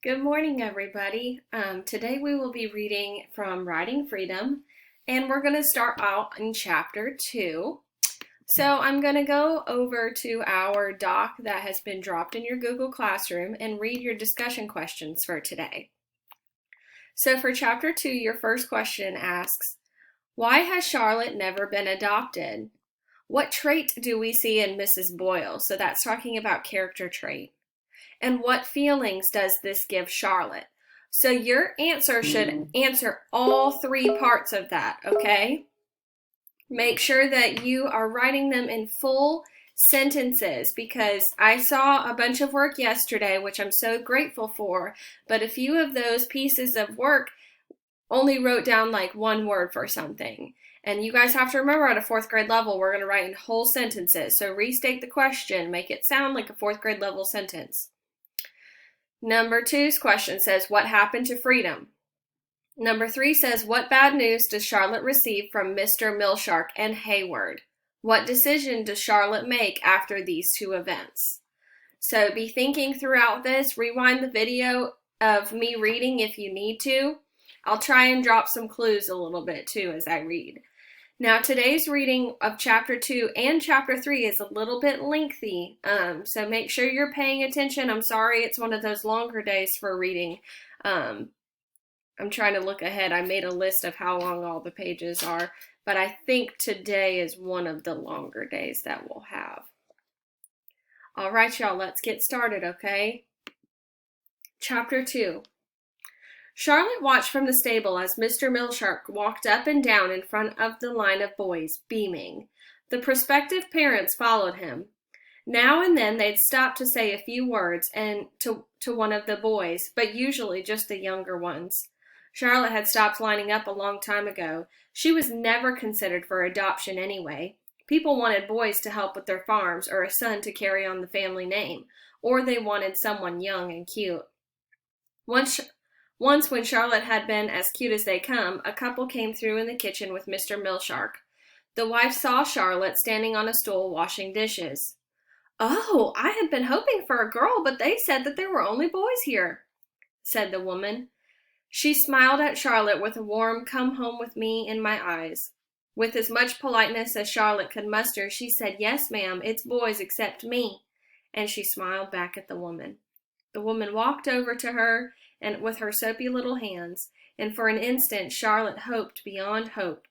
Good morning, everybody. Today we will be reading from Writing Freedom, and we're going to start out in chapter 2. So I'm going to go over to our doc that has been dropped in your Google Classroom and read your discussion questions for today. So for chapter 2, your first question asks, why has Charlotte never been adopted? What trait do we see in Mrs. Boyle? So that's talking about character trait. And what feelings does this give Charlotte? So your answer should answer all three parts of that, okay? Make sure that you are writing them in full sentences because I saw a bunch of work yesterday, which I'm so grateful for, but a few of those pieces of work only wrote down like one word for something. And you guys have to remember at a fourth grade level, we're going to write in whole sentences. So restate the question, make it sound like a fourth grade level sentence. Number 2's question says, what happened to Freedom? Number 3 says, what bad news does Charlotte receive from Mr. Milshark and Hayward? What decision does Charlotte make after these two events? So be thinking throughout this. Rewind the video of me reading if you need to. I'll try and drop some clues a little bit too as I read. Now, today's reading of Chapter 2 and Chapter 3 is a little bit lengthy, so make sure you're paying attention. I'm sorry it's one of those longer days for reading. I'm trying to look ahead. I made a list of how long all the pages are, but I think today is one of the longer days that we'll have. All right, y'all, let's get started, okay? Chapter 2. Charlotte watched from the stable as Mr. Milshark walked up and down in front of the line of boys, beaming. The prospective parents followed him. Now and then they'd stop to say a few words and to one of the boys, but usually just the younger ones. Charlotte had stopped lining up a long time ago. She was never considered for adoption anyway. People wanted boys to help with their farms or a son to carry on the family name, or they wanted someone young and cute. Once when Charlotte had been as cute as they come, a couple came through in the kitchen with Mr. Milshark. The wife saw Charlotte standing on a stool washing dishes. "Oh, I had been hoping for a girl, but they said that there were only boys here," said the woman. She smiled at Charlotte with a warm "come home with me" in my eyes. With as much politeness as Charlotte could muster, she said, "Yes, ma'am, it's boys except me," and she smiled back at the woman. The woman walked over to her and with her soapy little hands, and for an instant Charlotte hoped beyond hope.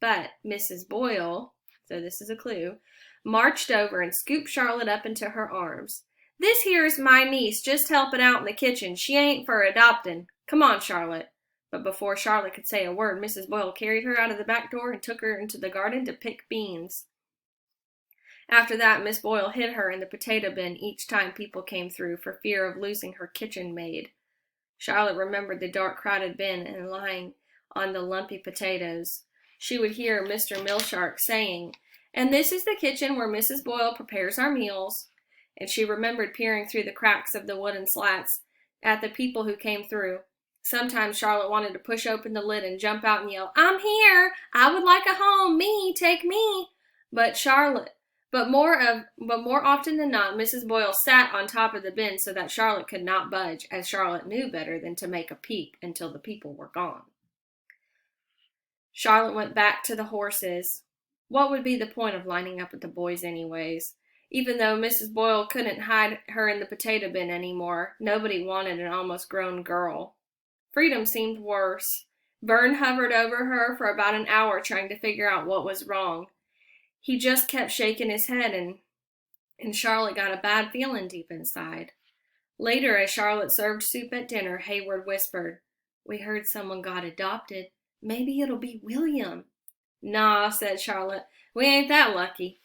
But Mrs. Boyle, so this is a clue, marched over and scooped Charlotte up into her arms. "This here's my niece just helping out in the kitchen. She ain't for adopting. Come on, Charlotte." But before Charlotte could say a word, Mrs. Boyle carried her out of the back door and took her into the garden to pick beans. After that, Miss Boyle hid her in the potato bin each time people came through for fear of losing her kitchen maid. Charlotte remembered the dark, crowded bin and lying on the lumpy potatoes. She would hear Mr. Milshark saying, "And this is the kitchen where Mrs. Boyle prepares our meals." And she remembered peering through the cracks of the wooden slats at the people who came through. Sometimes Charlotte wanted to push open the lid and jump out and yell, "I'm here! I would like a home! Me! Take me!" But more often than not, Mrs. Boyle sat on top of the bin so that Charlotte could not budge, as Charlotte knew better than to make a peep until the people were gone. Charlotte went back to the horses. What would be the point of lining up with the boys anyways? Even though Mrs. Boyle couldn't hide her in the potato bin anymore, nobody wanted an almost grown girl. Freedom seemed worse. Vern hovered over her for about an hour trying to figure out what was wrong. He just kept shaking his head, and Charlotte got a bad feeling deep inside. Later, as Charlotte served soup at dinner, Hayward whispered, "We heard someone got adopted. Maybe it'll be William." "Nah," said Charlotte. "We ain't that lucky."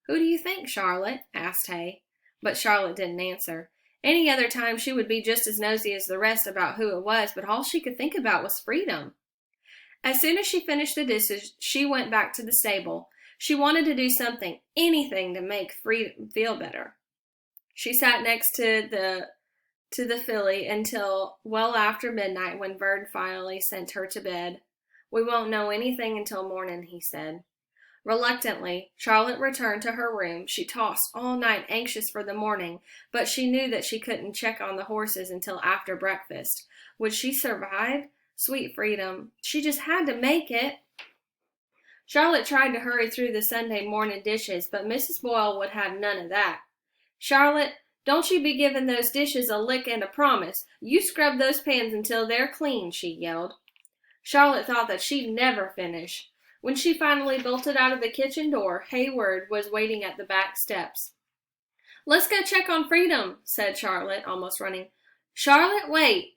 "Who do you think, Charlotte?" asked Hay. But Charlotte didn't answer. Any other time she would be just as nosy as the rest about who it was, but all she could think about was Freedom. As soon as she finished the dishes, she went back to the stable. She wanted to do something, anything to make Freedom feel better. She sat next to the filly until well after midnight when Vern finally sent her to bed. "We won't know anything until morning," he said. Reluctantly, Charlotte returned to her room. She tossed all night, anxious for the morning, but she knew that she couldn't check on the horses until after breakfast. Would she survive? Sweet freedom. She just had to make it. Charlotte tried to hurry through the Sunday morning dishes, but Mrs. Boyle would have none of that. Charlotte, don't you be giving those dishes a lick and a promise. You scrub those pans until they're clean, she yelled. Charlotte thought that she'd never finish. When she finally bolted out of the kitchen door, Hayward was waiting at the back steps. Let's go check on Freedom, said Charlotte, almost running. Charlotte, wait.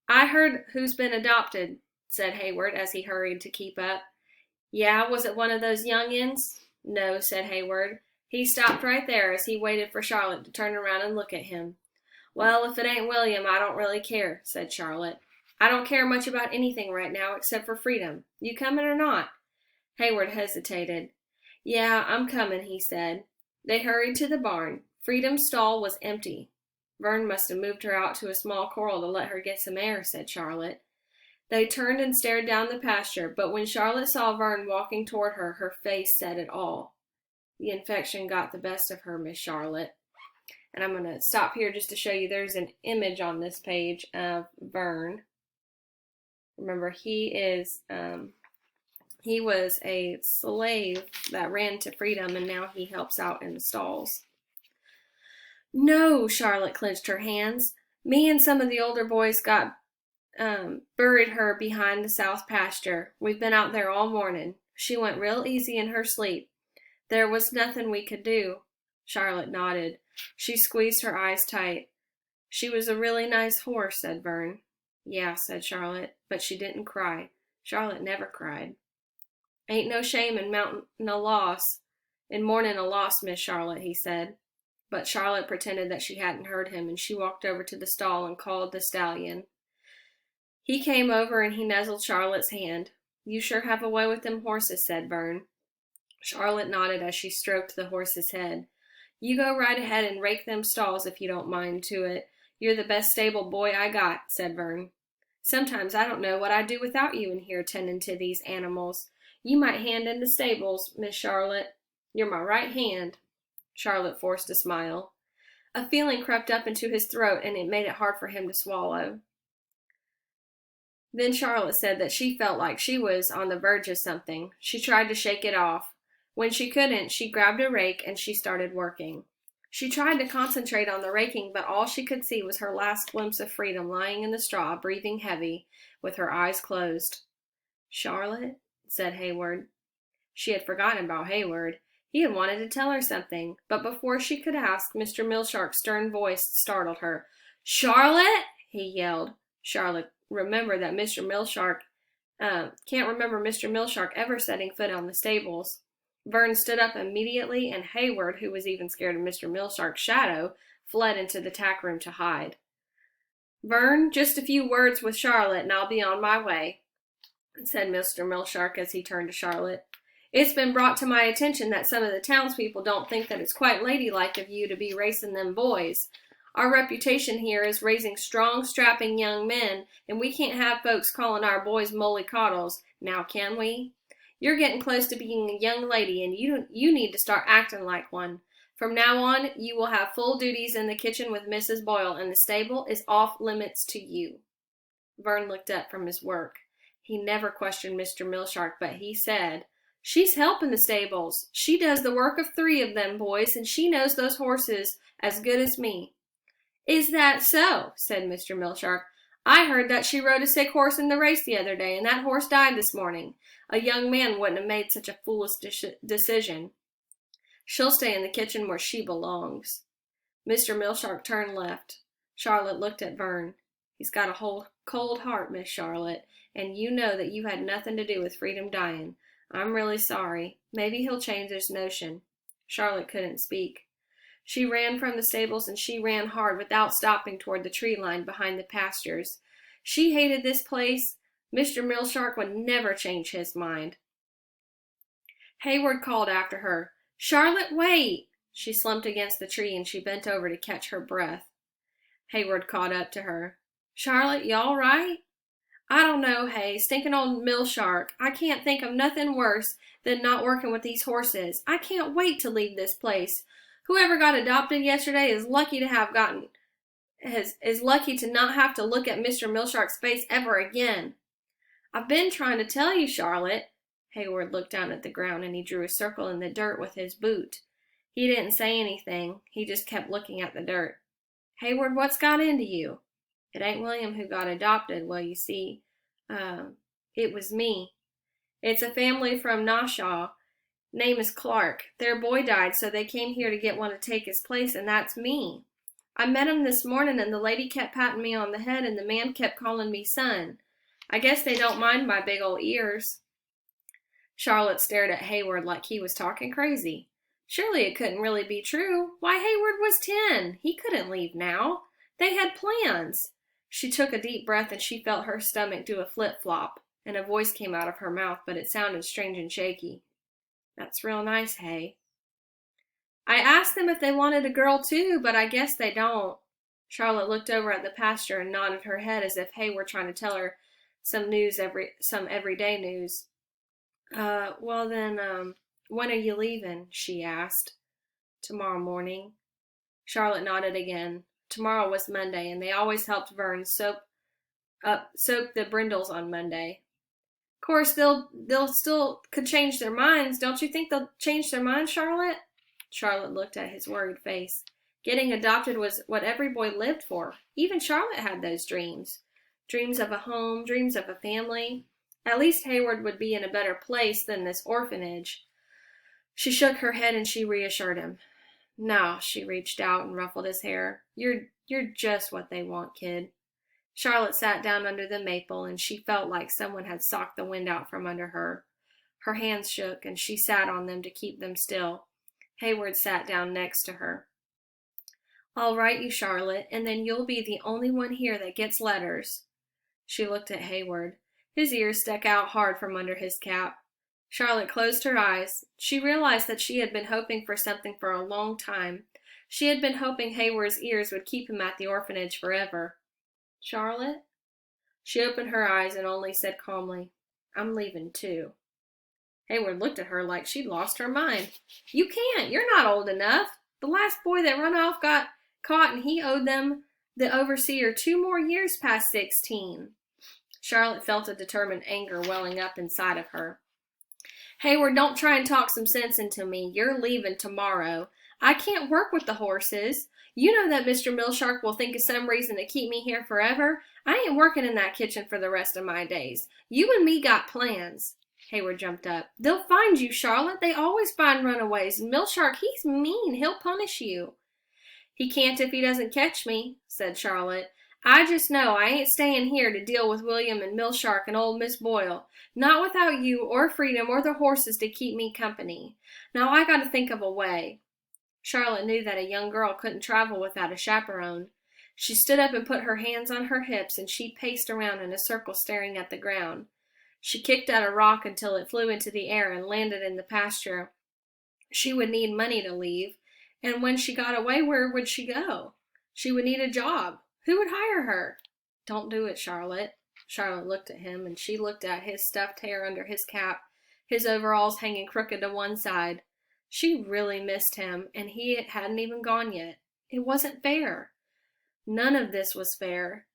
I heard who's been adopted, said Hayward as he hurried to keep up. Yeah, was it one of those youngins? No, said Hayward. He stopped right there as he waited for Charlotte to turn around and look at him. Well, if it ain't William, I don't really care, said Charlotte. I don't care much about anything right now except for Freedom. You coming or not? Hayward hesitated. Yeah, I'm coming, he said. They hurried to the barn. Freedom's stall was empty. Vern must have moved her out to a small corral to let her get some air, said Charlotte. They turned and stared down the pasture, but when Charlotte saw Vern walking toward her, her face said it all. The infection got the best of her, Miss Charlotte. And I'm going to stop here just to show you there's an image on this page of Vern. Remember, he was a slave that ran to freedom, and now he helps out in the stalls. No, Charlotte clenched her hands. Me and some of the older boys got buried her behind the south pasture. We've been out there all morning. She went real easy in her sleep. There was nothing we could do. Charlotte nodded. She squeezed her eyes tight. She was a really nice horse, said Vern. Yeah, said Charlotte, but she didn't cry. Charlotte never cried. Ain't no shame in mounting a loss, in mourning a loss, Miss Charlotte, he said. But Charlotte pretended that she hadn't heard him, and she walked over to the stall and called the stallion. He came over and he nuzzled Charlotte's hand. You sure have a way with them horses, said Vern. Charlotte nodded as she stroked the horse's head. You go right ahead and rake them stalls if you don't mind to it. You're the best stable boy I got, said Vern. Sometimes I don't know what I'd do without you in here tending to these animals. You might hand in the stables, Miss Charlotte. You're my right hand. Charlotte forced a smile. A feeling crept up into his throat, and it made it hard for him to swallow. Then Charlotte said that she felt like she was on the verge of something. She tried to shake it off. When she couldn't, she grabbed a rake and she started working. She tried to concentrate on the raking, but all she could see was her last glimpse of freedom lying in the straw, breathing heavy, with her eyes closed. Charlotte, said Hayward. She had forgotten about Hayward. He had wanted to tell her something, but before she could ask, Mr. Milshark's stern voice startled her. Charlotte, he yelled. Charlotte remembered that Mr. Milshark can't remember Mr. Milshark ever setting foot on the stables. Vern stood up immediately, and Hayward, who was even scared of Mr. Milshark's shadow, fled into the tack room to hide. Vern, just a few words with Charlotte, and I'll be on my way, said Mr. Milshark as he turned to Charlotte. It's been brought to my attention that some of the townspeople don't think that it's quite ladylike of you to be racing them boys. Our reputation here is raising strong, strapping young men, and we can't have folks calling our boys mollycoddles, now can we? You're getting close to being a young lady, and you need to start acting like one. From now on, you will have full duties in the kitchen with Mrs. Boyle, and the stable is off limits to you. Vern looked up from his work. He never questioned Mr. Milshark, but he said, She's helping the stables. She does the work of 3 of them boys, and she knows those horses as good as me. Is that so? Said Mr. Milshark. I heard that she rode a sick horse in the race the other day, and that horse died this morning. A young man wouldn't have made such a foolish decision. She'll stay in the kitchen where she belongs. Mr. Milshark turned left. Charlotte looked at Vern. He's got a cold heart, Miss Charlotte, and you know that you had nothing to do with Freedom dying. I'm really sorry. Maybe he'll change his notion. Charlotte couldn't speak. She ran from the stables, and she ran hard without stopping toward the tree line behind the pastures. She hated this place. Mr. Milshark would never change his mind. Hayward called after her. Charlotte, wait! She slumped against the tree, and she bent over to catch her breath. Hayward caught up to her. Charlotte, you all right? I don't know, hey, stinking old mill shark. I can't think of nothing worse than not working with these horses. I can't wait to leave this place. Whoever got adopted yesterday is lucky to have gotten is lucky to not have to look at Mr. Millshark's face ever again. I've been trying to tell you, Charlotte. Hayward looked down at the ground and he drew a circle in the dirt with his boot. He didn't say anything. He just kept looking at the dirt. Hayward, what's got into you? It ain't William who got adopted. Well, you see, it was me. It's a family from Nassau. Name is Clark. Their boy died, so they came here to get one to take his place, and that's me. I met him this morning, and the lady kept patting me on the head, and the man kept calling me son. I guess they don't mind my big old ears. Charlotte stared at Hayward like he was talking crazy. Surely it couldn't really be true. Why, Hayward was 10. He couldn't leave now. They had plans. She took a deep breath and she felt her stomach do a flip-flop, and a voice came out of her mouth, but it sounded strange and shaky. That's real nice, Hay. I asked them if they wanted a girl too, but I guess they don't. Charlotte looked over at the pasture and nodded her head as if Hay were trying to tell her some everyday news. Well then, when are you leaving? She asked. Tomorrow morning. Charlotte nodded again. Tomorrow was Monday, and they always helped Vern soak the brindles on Monday. Of course, they'll still could change their minds. Don't you think they'll change their minds, Charlotte? Charlotte looked at his worried face. Getting adopted was what every boy lived for. Even Charlotte had those dreams. Dreams of a home, dreams of a family. At least Hayward would be in a better place than this orphanage. She shook her head and she reassured him. No, she reached out and ruffled his hair. You're just what they want, kid. Charlotte sat down under the maple and she felt like someone had socked the wind out from under her. Her hands shook and she sat on them to keep them still. Hayward sat down next to her. I'll write you, Charlotte, and then you'll be the only one here that gets letters. She looked at Hayward. His ears stuck out hard from under his cap. Charlotte closed her eyes. She realized that she had been hoping for something for a long time. She had been hoping Hayward's ears would keep him at the orphanage forever. Charlotte? She opened her eyes and only said calmly, I'm leaving too. Hayward looked at her like she'd lost her mind. You can't. You're not old enough. The last boy that run off got caught and he owed them, the overseer, 2 more years past 16. Charlotte felt a determined anger welling up inside of her. Hayward, don't try and talk some sense into me. You're leaving tomorrow. I can't work with the horses. You know that Mr. Millshark will think of some reason to keep me here forever. I ain't working in that kitchen for the rest of my days. You and me got plans. Hayward jumped up. They'll find you, Charlotte. They always find runaways. And Millshark, he's mean. He'll punish you. He can't if he doesn't catch me, said Charlotte. I just know I ain't staying here to deal with William and Millshark and old Miss Boyle. Not without you or Freedom or the horses to keep me company. Now I got to think of a way. Charlotte knew that a young girl couldn't travel without a chaperone. She stood up and put her hands on her hips and she paced around in a circle staring at the ground. She kicked at a rock until it flew into the air and landed in the pasture. She would need money to leave, and when she got away, where would she go? She would need a job. Who would hire her? Don't do it, Charlotte. Charlotte looked at him, and she looked at his stuffed hair under his cap, his overalls hanging crooked to one side. She really missed him, and he hadn't even gone yet. It wasn't fair. None of this was fair.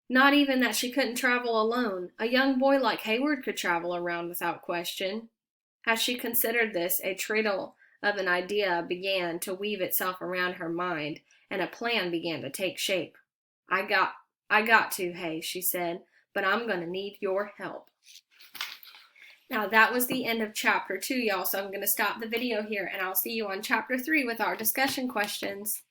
Not even that she couldn't travel alone. A young boy like Hayward could travel around without question. As she considered this, a treadle of an idea began to weave itself around her mind, and a plan began to take shape. I got to, Hay, she said, but I'm going to need your help. Now that was the end of chapter 2, y'all, so I'm going to stop the video here, and I'll see you on chapter 3 with our discussion questions.